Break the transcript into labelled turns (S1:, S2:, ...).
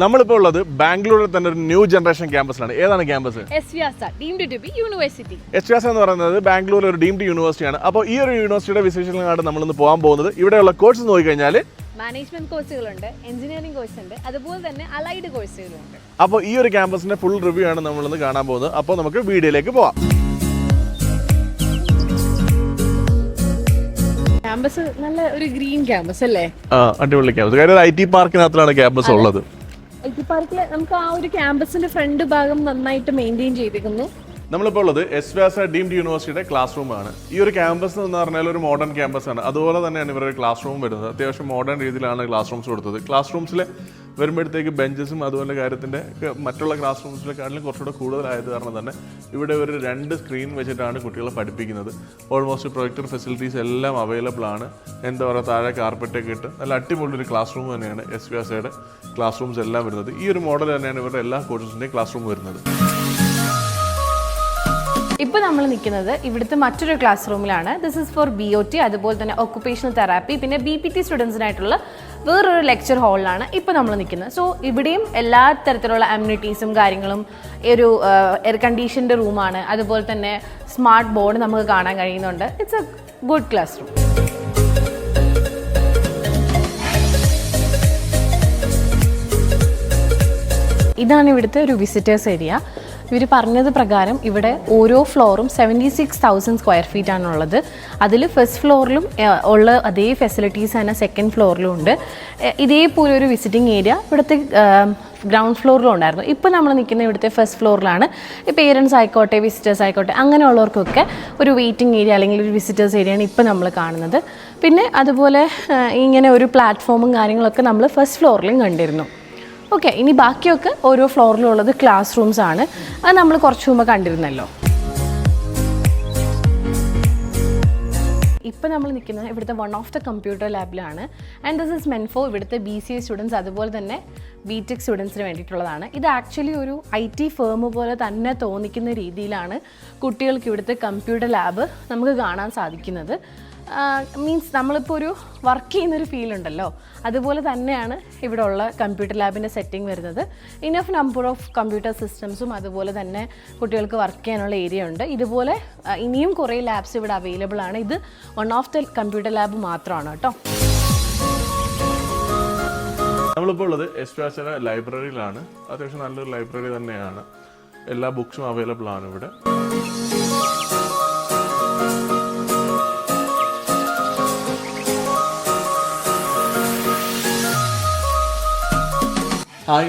S1: നമ്മളിപ്പോൾ ഉള്ളത് ബാംഗ്ലൂരിൽ തന്നെ ഒരു ന്യൂ ജനറേഷൻ ക്യാമ്പസിലാണ്. ഏതാണ് ക്യാമ്പസ്? എസ് എന്ന് പറയുന്നത് ബാംഗ്ലൂരിൽ ഒരു ഡീംഡ് യൂണിവേഴ്സിറ്റിയാണ്. അപ്പോൾ ഈ ഒരു യൂണിവേഴ്സിറ്റിയുടെ വിശേഷങ്ങളാണ് നമ്മളിന്ന് പോകാൻ പോകുന്നത്. ഇവിടെയുള്ള കോഴ്സ് നോക്കിക്കഴിഞ്ഞാൽ
S2: മാനേജ്മെന്റ് കോഴ്സുകളുണ്ട്, എഞ്ചിനീയറിംഗ് കോഴ്സ് ഉണ്ട്, അതുപോലെ തന്നെ അലൈഡ് കോഴ്സുകളുണ്ട്.
S1: അപ്പോൾ ഈ ഒരു ക്യാമ്പസിന്റെ ഫുൾ റിവ്യൂ ആണ് നമ്മളിന്ന് കാണാൻ പോകുന്നത്. അപ്പോൾ നമുക്ക് വീഡിയോയിലേക്ക് പോവാം.
S2: ക്യാമ്പസ് നല്ല ഒരു ഗ്രീൻ ക്യാമ്പസ് അല്ലേ?
S1: അടിപൊളി ക്യാമ്പസ്. കാര്യം IT പാർക്കിനകത്താണ് ക്യാമ്പസ് ഉള്ളത്.
S2: IT പാർക്കിൽ നമുക്ക് ആ ഒരു ക്യാമ്പസിന്റെ ഫ്രണ്ട് ഭാഗം നന്നായിട്ട് മെയിൻറ്റെയിൻ ചെയ്തിരിക്കുന്നു.
S1: നമ്മളിപ്പോൾ ഉള്ളത് എസ് ഡീംഡ് യൂണിവേഴ്സിറ്റിയുടെ ക്ലാസ് റൂമാണ്. ഈ ഒരു ക്യാമ്പസ് എന്ന് പറഞ്ഞാൽ ഒരു മോഡേൺ ക്യാമ്പസ് ആണ്. അതുപോലെ തന്നെയാണ് ഇവരുടെ ക്ലാസ് റൂം വരുന്നത്. അത്യാവശ്യം മോഡേൺ രീതിയിലാണ് ക്ലാസ് റൂംസ് കൊടുത്തത്. ക്ലാസ് റൂംസിൽ വരുമ്പോഴത്തേക്ക് ബെഞ്ചസും അതുപോലെ കാര്യത്തിൻ്റെ മറ്റുള്ള ക്ലാസ് റൂംസിലെക്കാട്ടിലും കുറച്ചുകൂടെ കൂടുതലായത് കാരണം തന്നെ ഇവിടെ ഒരു 2 സ്ക്രീൻ വെച്ചിട്ടാണ് കുട്ടികളെ പഠിപ്പിക്കുന്നത്. ഓൾമോസ്റ്റ് പ്രൊജക്ടർ ഫെസിലിറ്റീസ് എല്ലാം അവൈലബിൾ ആണ്. എന്താ പറയുക, താഴെ കാർപ്പറ്റൊക്കെ ഇട്ട് നല്ല അടിപൊളി ഒരു ക്ലാസ് റൂം തന്നെയാണ് എസ് ക്ലാസ് റൂംസ് എല്ലാം വരുന്നത്. ഈ ഒരു മോഡൽ തന്നെയാണ് ഇവരുടെ എല്ലാ കോഴ്സസിൻ്റെയും ക്ലാസ് റൂം വരുന്നത്.
S2: ഇപ്പോൾ നമ്മൾ നിൽക്കുന്നത് ഇവിടുത്തെ മറ്റൊരു ക്ലാസ് റൂമിലാണ്. ദിസ് ഇസ് ഫോർ BOT, അതുപോലെ തന്നെ ഒക്കുപേഷണൽ തെറാപ്പി, പിന്നെ BPT സ്റ്റുഡൻസിനായിട്ടുള്ള വേറൊരു ലെക്ചർ ഹാളിലാണ് ഇപ്പോൾ നമ്മൾ നിൽക്കുന്നത്. സോ ഇവിടെയും എല്ലാ തരത്തിലുള്ള അമ്യൂണിറ്റീസും കാര്യങ്ങളും, ഒരു എയർ കണ്ടീഷൻഡ് റൂമാണ്, അതുപോലെ തന്നെ സ്മാർട്ട് ബോർഡ് നമുക്ക് കാണാൻ കഴിയുന്നുണ്ട്. It's A good class room. ഇതാണ് ഇവിടുത്തെ ഒരു വിസിറ്റേഴ്സ് ഏരിയ. ഇവർ പറഞ്ഞത് പ്രകാരം ഇവിടെ ഓരോ ഫ്ലോറും 76,000 സ്ക്വയർ ഫീറ്റ് ആണുള്ളത്. അതിൽ ഫസ്റ്റ് ഫ്ലോറിലും ഉള്ള അതേ ഫെസിലിറ്റീസ് തന്നെ സെക്കൻഡ് ഫ്ലോറിലും ഉണ്ട്. ഇതേപോലെ ഒരു വിസിറ്റിംഗ് ഏരിയ ഇവിടുത്തെ ഗ്രൗണ്ട് ഫ്ലോറിലും ഉണ്ടായിരുന്നു. ഇപ്പോൾ നമ്മൾ നിൽക്കുന്ന ഇവിടുത്തെ ഫസ്റ്റ് ഫ്ലോറിലാണ്. പേരൻസ് ആയിക്കോട്ടെ, വിസിറ്റേഴ്സ് ആയിക്കോട്ടെ, അങ്ങനെയുള്ളവർക്കൊക്കെ ഒരു വെയിറ്റിംഗ് ഏരിയ അല്ലെങ്കിൽ ഒരു വിസിറ്റേഴ്സ് ഏരിയയാണ് ഇപ്പോൾ നമ്മൾ കാണുന്നത്. പിന്നെ അതുപോലെ ഇങ്ങനെ ഒരു പ്ലാറ്റ്ഫോമും കാര്യങ്ങളൊക്കെ നമ്മൾ ഫസ്റ്റ് ഫ്ലോറിലും കണ്ടിരുന്നു. ഓക്കെ, ഇനി ബാക്കിയൊക്കെ ഓരോ ഫ്ലോറിലും ഉള്ളത് ക്ലാസ് റൂംസ് ആണ്. അത് നമ്മൾ കുറച്ച് മുമ്പ് കണ്ടിരുന്നല്ലോ. ഇപ്പോൾ നമ്മൾ നിൽക്കുന്നത് ഇവിടുത്തെ വൺ ഓഫ് ദ കമ്പ്യൂട്ടർ ലാബിലാണ്. And this is meant for ഇവിടുത്തെ BCA സ്റ്റുഡൻസ് അതുപോലെ തന്നെ BTech സ്റ്റുഡൻസിന് വേണ്ടിയിട്ടുള്ളതാണ്. ഇത് ആക്ച്വലി ഒരു IT ഫേം പോലെ തന്നെ തോന്നിക്കുന്ന രീതിയിലാണ് കുട്ടികൾക്ക് ഇവിടുത്തെ കമ്പ്യൂട്ടർ ലാബ് നമുക്ക് കാണാൻ സാധിക്കുന്നത്. മീൻസ് നമ്മളിപ്പോൾ ഒരു വർക്ക് ചെയ്യുന്നൊരു ഫീൽ ഉണ്ടല്ലോ, അതുപോലെ തന്നെയാണ് ഇവിടെ ഉള്ള കമ്പ്യൂട്ടർ ലാബിൻ്റെ സെറ്റിംഗ് വരുന്നത്. ഇനഫ് നമ്പർ ഓഫ് കമ്പ്യൂട്ടർ സിസ്റ്റംസും അതുപോലെ തന്നെ കുട്ടികൾക്ക് വർക്ക് ചെയ്യാനുള്ള ഏരിയ ഉണ്ട്. ഇതുപോലെ ഇനിയും കുറേ ലാബ്സ് ഇവിടെ അവൈലബിൾ ആണ്. ഇത് one of the computer lab മാത്രമാണ് കേട്ടോ.
S1: നമ്മളിപ്പോൾ ഉള്ളത് എസ് ലൈബ്രറിയിലാണ്. അത്യാവശ്യം നല്ലൊരു ലൈബ്രറി തന്നെയാണ്. എല്ലാ ബുക്സും അവൈലബിൾ ആണ് ഇവിടെ. ഹായ്,